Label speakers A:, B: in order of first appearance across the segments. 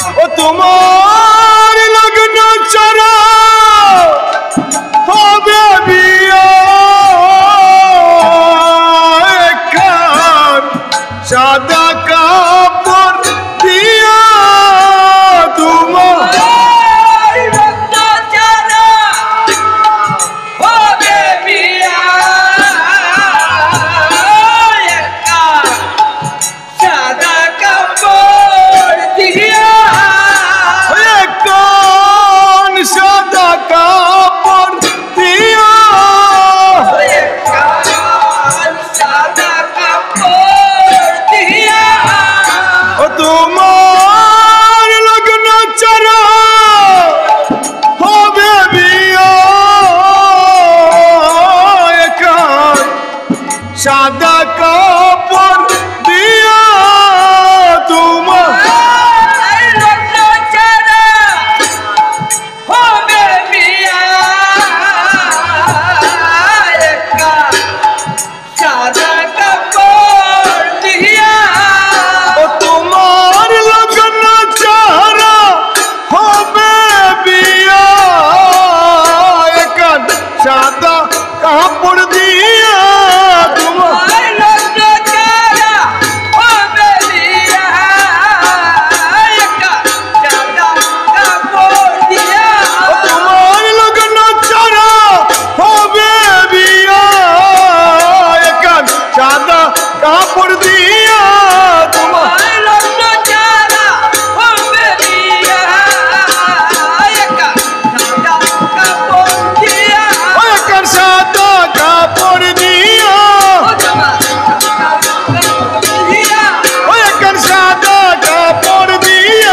A: ओ तुम्हार लगन चरा हो बेबिया सादा कापड़ दिया तुम्हार सादा कापड़ दिया तुम्हार
B: हो बेबिया सादा कापड़ दिया
A: ओ तुम्हार लगन चारा हो बेबिया सादा कापड़ दिया कापड़ दिया सादा कापड़ दिया सादा कापड़ दिया तुम्हारे लगन चरा हो बेबिया सादा कापड़ दिया सादा कापड़ दिया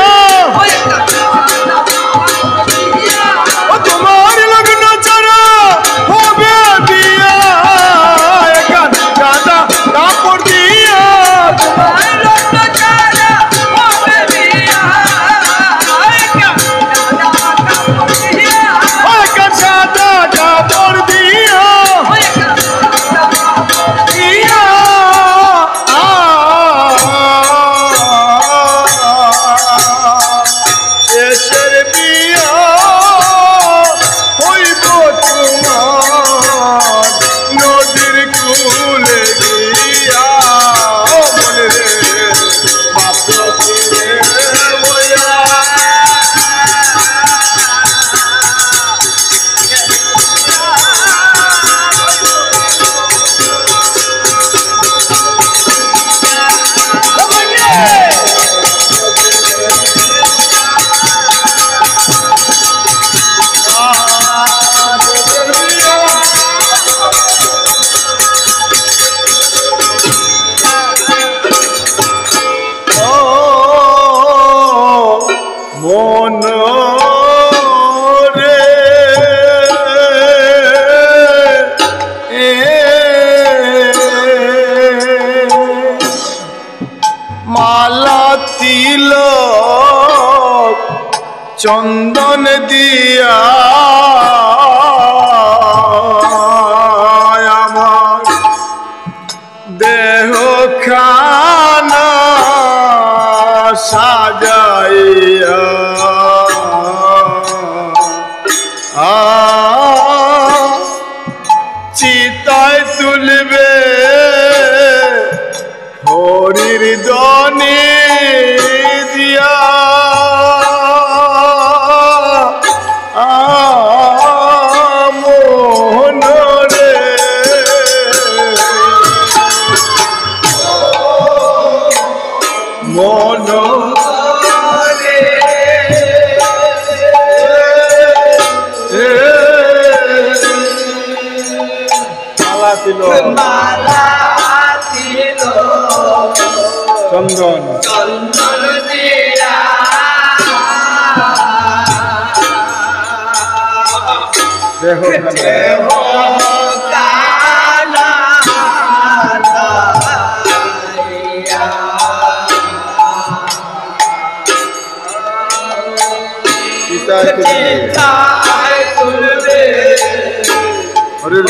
A: नदीर कुल दिया बोले मन रे माला तिलक चंदन दिया आमार देह खाना साजाइया चिताय तुलबे हरिर दने दिया मोहन रे मन चंदन
B: चंदन दिया
A: देहो
B: काला
A: हरिर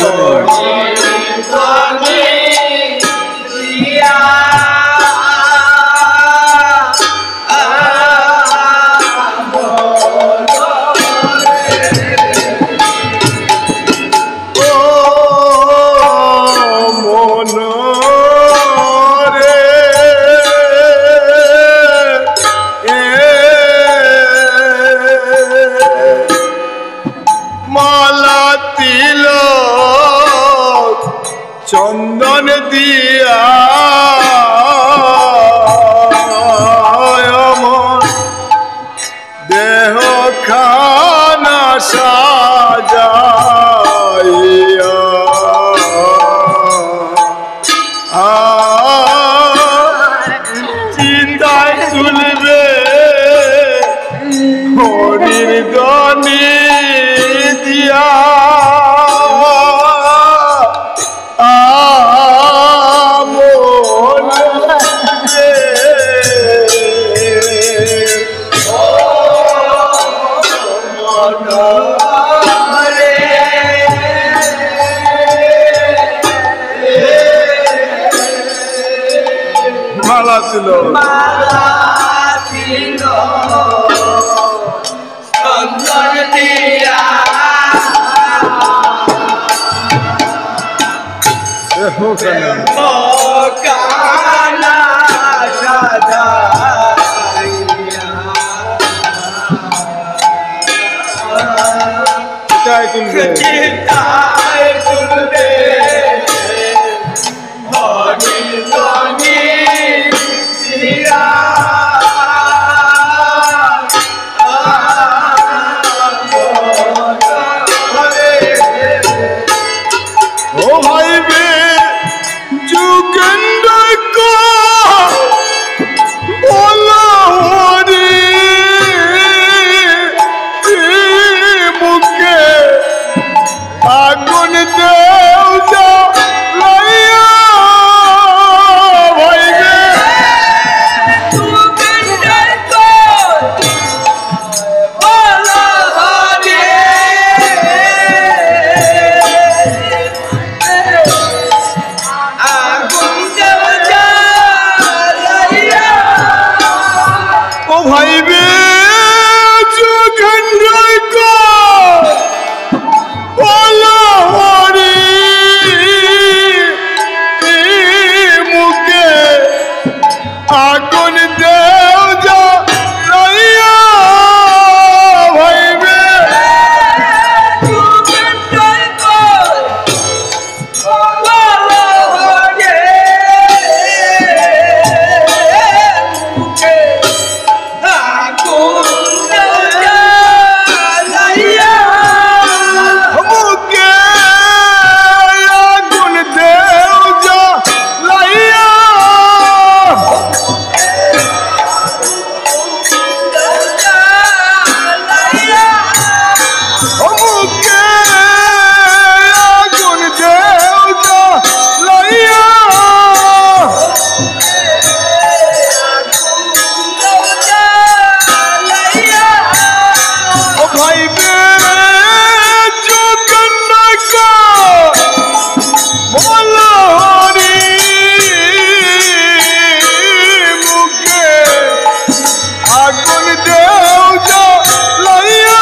B: চন্দন দিয়া ও কানা সাজাইয়া
A: চিতায় তুলবে
B: চিতায় তুলবে হরি ধনি দিয়া
A: ও ভাইবে যুগেন্দ্র কো বলো হরি মুখে আগুন দেও যা লাইয়া ভাইবে ও ভাইবে যুগেন্দ্র কো বলো হরি মুখে আগুন দেও যা লাইয়া ভাইবে মুখে আগুন দেও যা লাইয়া মুখে আগুন দেও যা লাইয়া ও ভাইবে যুগেন্দ্র কো বলো হরি মুখে আগুন দেও যা লাইয়া